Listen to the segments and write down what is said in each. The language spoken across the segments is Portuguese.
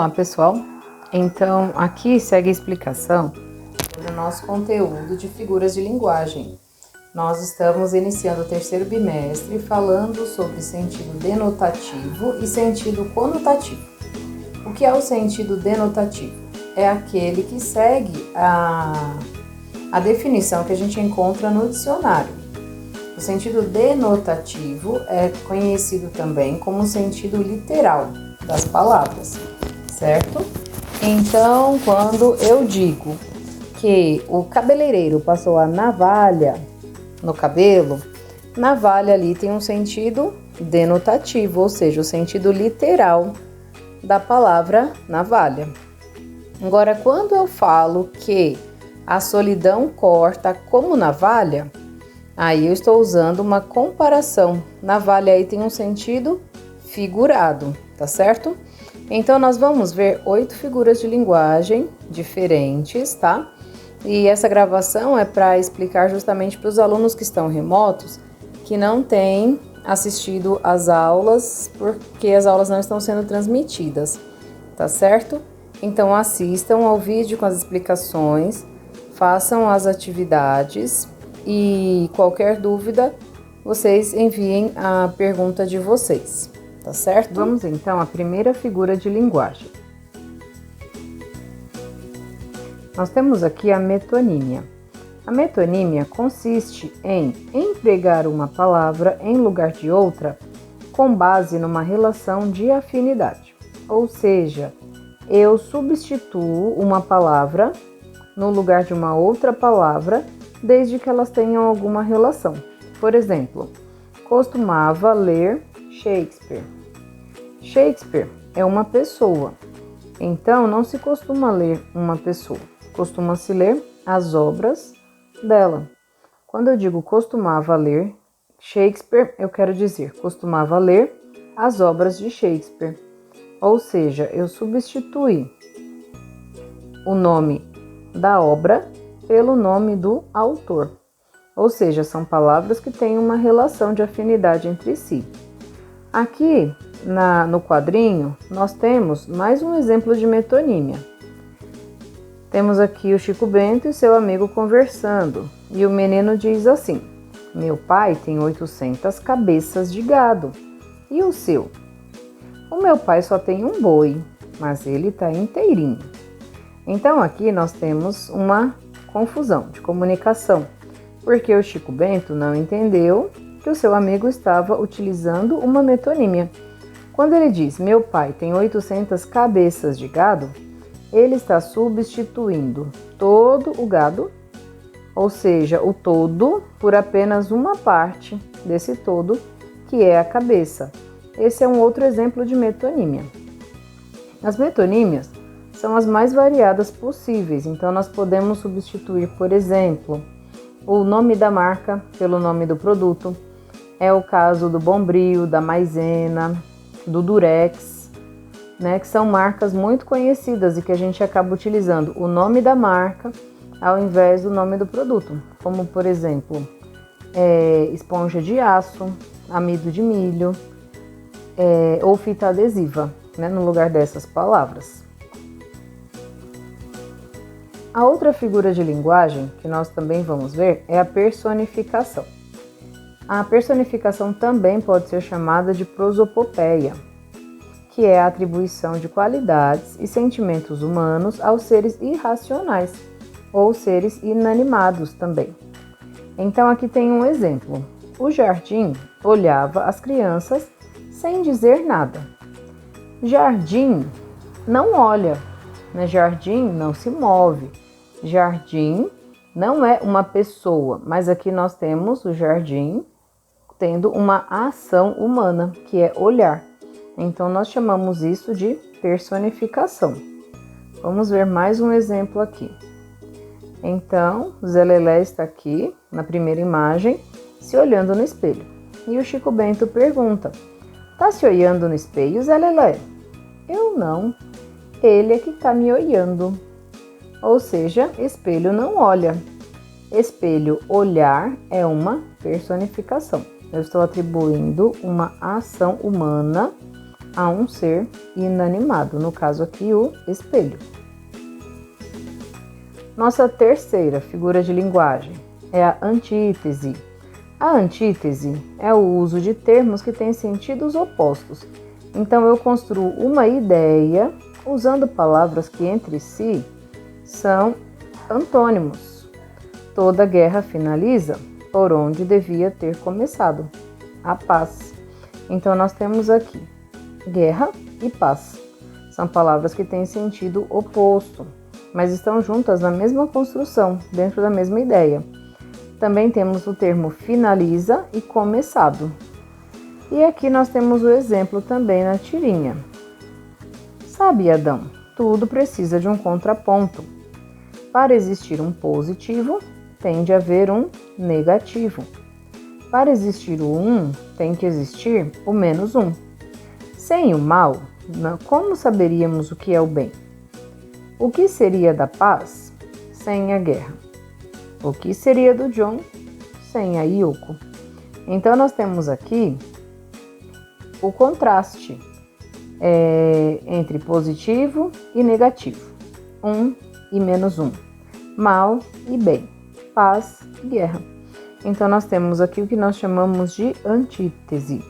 Olá, pessoal! Então, aqui segue a explicação do nosso conteúdo de figuras de linguagem. Nós estamos iniciando o terceiro bimestre falando sobre sentido denotativo e sentido conotativo. O que é o sentido denotativo? É aquele que segue a definição que a gente encontra no dicionário. O sentido denotativo é conhecido também como sentido literal das palavras, certo? Então, quando eu digo que o cabeleireiro passou a navalha no cabelo, navalha ali tem um sentido denotativo, ou seja, o sentido literal da palavra navalha. Agora, quando eu falo que a solidão corta como navalha, aí eu estou usando uma comparação. Navalha aí tem um sentido figurado, tá certo? Então, nós vamos ver 8 figuras de linguagem diferentes, tá? E essa gravação é para explicar justamente para os alunos que estão remotos, que não têm assistido às aulas, porque as aulas não estão sendo transmitidas, tá certo? Então, assistam ao vídeo com as explicações, façam as atividades e qualquer dúvida, vocês enviem a pergunta de vocês, tá certo? Vamos então à primeira figura de linguagem. Nós temos aqui a metonímia. A metonímia consiste em empregar uma palavra em lugar de outra com base numa relação de afinidade. Ou seja, eu substituo uma palavra no lugar de uma outra palavra, desde que elas tenham alguma relação. Por exemplo, costumava ler Shakespeare. Shakespeare é uma pessoa, então não se costuma ler uma pessoa, costuma-se ler as obras dela. Quando eu digo costumava ler Shakespeare, eu quero dizer costumava ler as obras de Shakespeare. Ou seja, eu substituí o nome da obra pelo nome do autor. Ou seja, são palavras que têm uma relação de afinidade entre si. Aqui no quadrinho, nós temos mais um exemplo de metonímia. Temos aqui o Chico Bento e seu amigo conversando. E o menino diz assim: meu pai tem 800 cabeças de gado. E o seu? O meu pai só tem um boi, mas ele está inteirinho. Então aqui nós temos uma confusão de comunicação, porque o Chico Bento não entendeu que o seu amigo estava utilizando uma metonímia. Quando ele diz, meu pai tem 800 cabeças de gado, ele está substituindo todo o gado, ou seja, o todo, por apenas uma parte desse todo, que é a cabeça. Esse é um outro exemplo de metonímia. As metonímias são as mais variadas possíveis, então nós podemos substituir, por exemplo, o nome da marca pelo nome do produto. É o caso do Bombril, da Maisena, do Durex, né, que são marcas muito conhecidas e que a gente acaba utilizando o nome da marca ao invés do nome do produto, como por exemplo, esponja de aço, amido de milho, ou fita adesiva, né, no lugar dessas palavras. A outra figura de linguagem que nós também vamos ver é a personificação. A personificação também pode ser chamada de prosopopeia, que é a atribuição de qualidades e sentimentos humanos aos seres irracionais, ou seres inanimados também. Então aqui tem um exemplo. O jardim olhava as crianças sem dizer nada. Jardim não olha, né? Jardim não se move. Jardim não é uma pessoa, mas aqui nós temos o jardim tendo uma ação humana, que é olhar. Então, nós chamamos isso de personificação. Vamos ver mais um exemplo aqui. Então, Zé Lelé está aqui, na primeira imagem, se olhando no espelho. E o Chico Bento pergunta, tá se olhando no espelho, Zé Lelé? Eu não. Ele é que tá me olhando. Ou seja, espelho não olha. Espelho olhar é uma personificação. Eu estou atribuindo uma ação humana a um ser inanimado, no caso aqui o espelho. Nossa terceira figura de linguagem é a antítese. A antítese é o uso de termos que têm sentidos opostos. Então eu construo uma ideia usando palavras que entre si são antônimos. Toda guerra finaliza por onde devia ter começado, a paz. Então nós temos aqui guerra e paz. São palavras que têm sentido oposto, mas estão juntas na mesma construção, dentro da mesma ideia. Também temos o termo finaliza e começado. E aqui nós temos o exemplo também na tirinha. Sabe, Adão, tudo precisa de um contraponto. Para existir um positivo, tem de haver um negativo. Para existir o 1, tem que existir o menos 1. Sem o mal, como saberíamos o que é o bem? O que seria da paz sem a guerra? O que seria do John sem a Yoko? Então nós temos aqui o contraste entre positivo e negativo, 1 e menos 1, mal e bem, paz e guerra. Então nós temos aqui o que nós chamamos de antítese,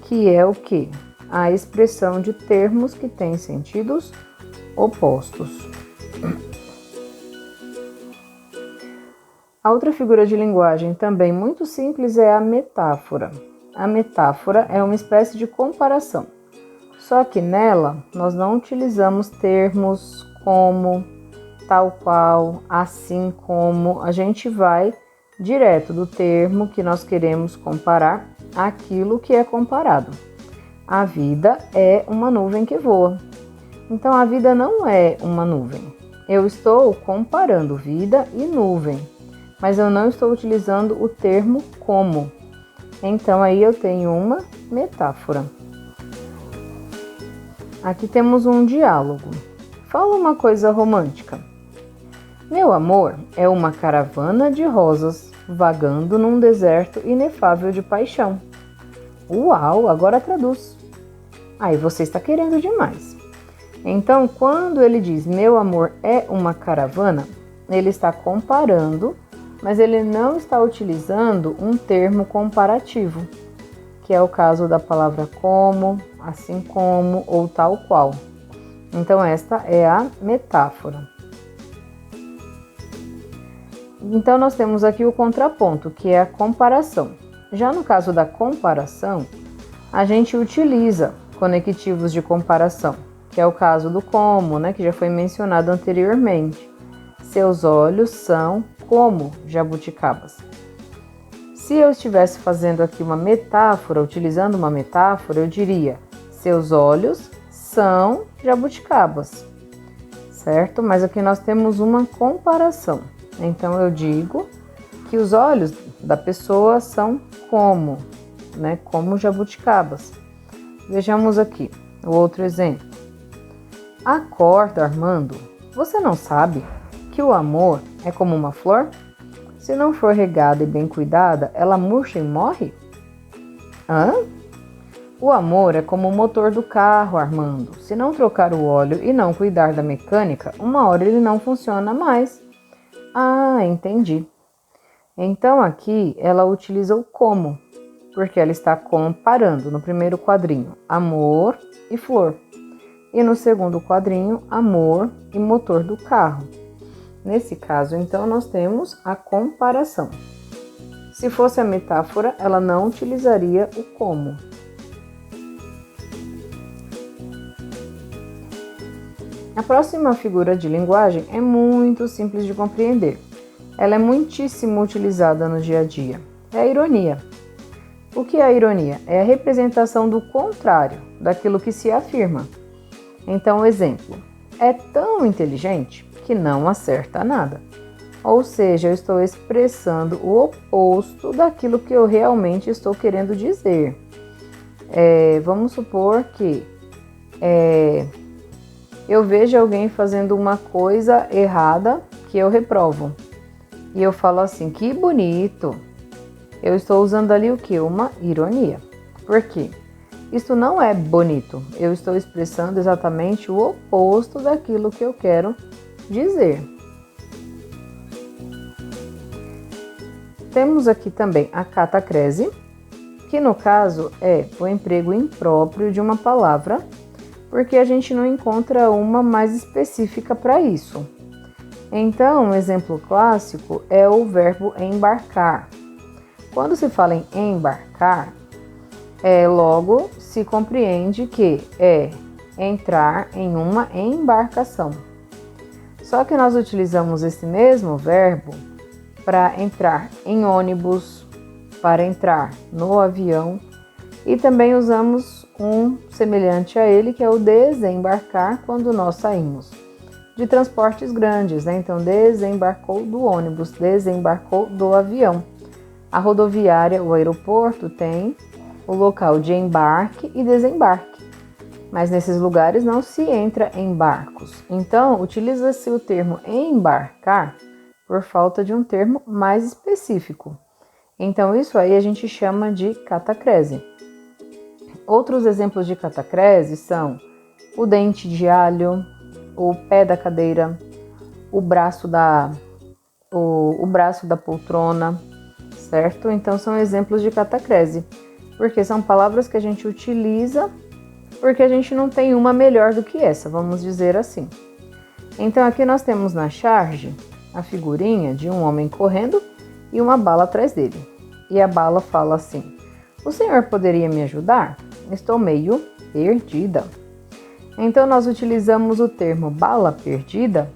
que é o que? A expressão de termos que têm sentidos opostos. A outra figura de linguagem também muito simples é a metáfora. A metáfora é uma espécie de comparação, só que nela nós não utilizamos termos como, tal qual, assim como. A gente vai direto do termo que nós queremos comparar àquilo que é comparado. A vida é uma nuvem que voa. Então a vida não é uma nuvem. Eu estou comparando vida e nuvem, mas eu não estou utilizando o termo como. Então aí eu tenho uma metáfora. Aqui temos um diálogo. Fala uma coisa romântica. Meu amor é uma caravana de rosas vagando num deserto inefável de paixão. Uau, agora traduz. Aí você está querendo demais. Então, quando ele diz meu amor é uma caravana, ele está comparando, mas ele não está utilizando um termo comparativo, que é o caso da palavra como, assim como ou tal qual. Então, esta é a metáfora. Então, nós temos aqui o contraponto, que é a comparação. Já no caso da comparação, a gente utiliza conectivos de comparação, que é o caso do como, que já foi mencionado anteriormente. Seus olhos são como jabuticabas. Se eu estivesse fazendo aqui uma metáfora, utilizando uma metáfora, eu diria: seus olhos são jabuticabas, certo? Mas aqui nós temos uma comparação. Então eu digo que os olhos da pessoa são como, como jabuticabas. Vejamos aqui o outro exemplo. Acorda, Armando. Você não sabe que o amor é como uma flor? Se não for regada e bem cuidada, ela murcha e morre? Hã? O amor é como o motor do carro, Armando. Se não trocar o óleo e não cuidar da mecânica, uma hora ele não funciona mais. Ah, entendi. Então aqui ela utiliza o como, porque ela está comparando no primeiro quadrinho amor e flor. E no segundo quadrinho, amor e motor do carro. Nesse caso, então, nós temos a comparação. Se fosse a metáfora, ela não utilizaria o como. A próxima figura de linguagem é muito simples de compreender. Ela é muitíssimo utilizada no dia a dia. É a ironia. O que é a ironia? É a representação do contrário, daquilo que se afirma. Então, exemplo, é tão inteligente que não acerta nada. Ou seja, eu estou expressando o oposto daquilo que eu realmente estou querendo dizer. Vamos supor que eu vejo alguém fazendo uma coisa errada que eu reprovo. E eu falo assim, que bonito. Eu estou usando ali o quê? Uma ironia. Por quê? Isso não é bonito. Eu estou expressando exatamente o oposto daquilo que eu quero dizer. Temos aqui também a catacrese, que no caso é o emprego impróprio de uma palavra, porque a gente não encontra uma mais específica para isso. Então, um exemplo clássico é o verbo embarcar. Quando se fala em embarcar, logo se compreende que é entrar em uma embarcação. Só que nós utilizamos esse mesmo verbo para entrar em ônibus, para entrar no avião, e também usamos um semelhante a ele, que é o desembarcar, quando nós saímos de transportes grandes, né? Então, desembarcou do ônibus, desembarcou do avião. A rodoviária, o aeroporto, tem o local de embarque e desembarque, mas nesses lugares não se entra em barcos. Então, utiliza-se o termo embarcar por falta de um termo mais específico. Então, isso aí a gente chama de catacrese. Outros exemplos de catacrese são o dente de alho, o pé da cadeira, o braço da poltrona, certo? Então, são exemplos de catacrese, porque são palavras que a gente utiliza porque a gente não tem uma melhor do que essa, vamos dizer assim. Então, aqui nós temos na charge a figurinha de um homem correndo e uma bala atrás dele. E a bala fala assim: "O senhor poderia me ajudar? Estou meio perdida." Então, nós utilizamos o termo bala perdida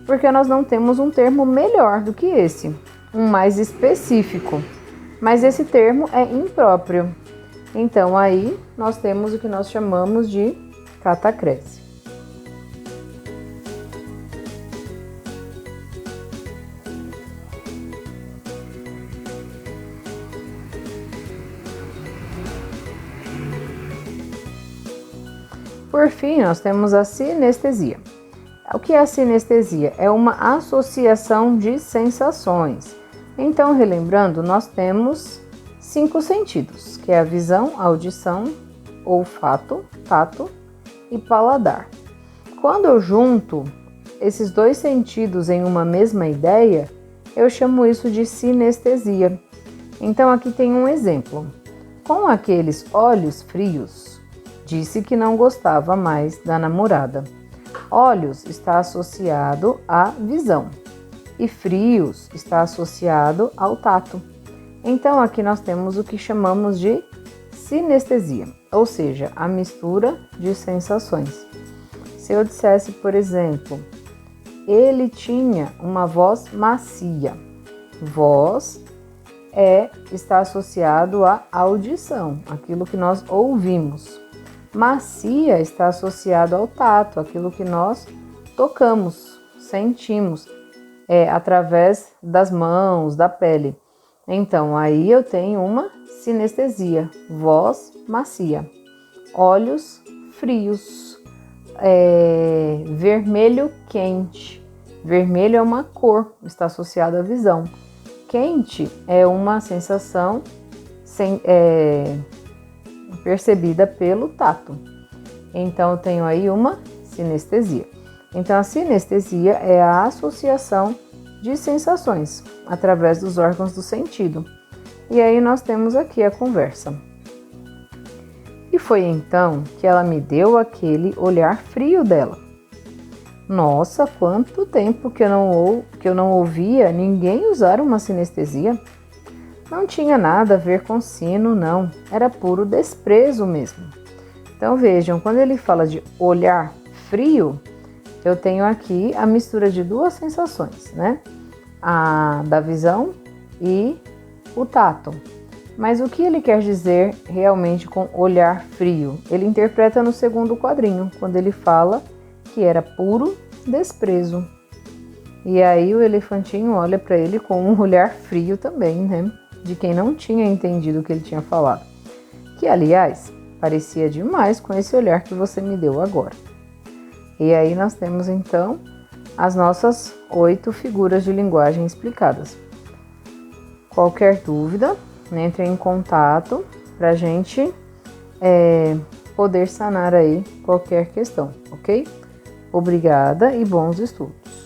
porque nós não temos um termo melhor do que esse, um mais específico. Mas esse termo é impróprio. Então, aí nós temos o que nós chamamos de catacrese. Por fim, nós temos a sinestesia. O que é a sinestesia? É uma associação de sensações. Então, relembrando, nós temos 5 sentidos, que é a visão, a audição, olfato, tato e paladar. Quando eu junto esses 2 sentidos em uma mesma ideia, eu chamo isso de sinestesia. Então, aqui tem um exemplo. Com aqueles olhos frios, disse que não gostava mais da namorada. Olhos está associado à visão e frios está associado ao tato. Então, aqui nós temos o que chamamos de sinestesia, ou seja, a mistura de sensações. Se eu dissesse, por exemplo, ele tinha uma voz macia. Voz está associado à audição, aquilo que nós ouvimos. Macia está associado ao tato, aquilo que nós tocamos, sentimos, através das mãos, da pele. Então, aí eu tenho uma sinestesia, voz macia, olhos frios, vermelho quente. Vermelho é uma cor, está associado à visão. Quente é uma sensação percebida pelo tato. Então, eu tenho aí uma sinestesia. Então, a sinestesia é a associação de sensações através dos órgãos do sentido. E aí nós temos aqui a conversa. E foi então que ela me deu aquele olhar frio dela. Nossa, quanto tempo que eu não ouvia ninguém usar uma sinestesia. Não tinha nada a ver com sino, não. Era puro desprezo mesmo. Então vejam, quando ele fala de olhar frio, eu tenho aqui a mistura de 2 sensações, né? A da visão e o tato. Mas o que ele quer dizer realmente com olhar frio? Ele interpreta no segundo quadrinho, quando ele fala que era puro desprezo. E aí o elefantinho olha para ele com um olhar frio também, né? De quem não tinha entendido o que ele tinha falado. Que, aliás, parecia demais com esse olhar que você me deu agora. E aí nós temos, então, as nossas 8 figuras de linguagem explicadas. Qualquer dúvida, entre em contato para a gente poder sanar aí qualquer questão, ok? Obrigada e bons estudos.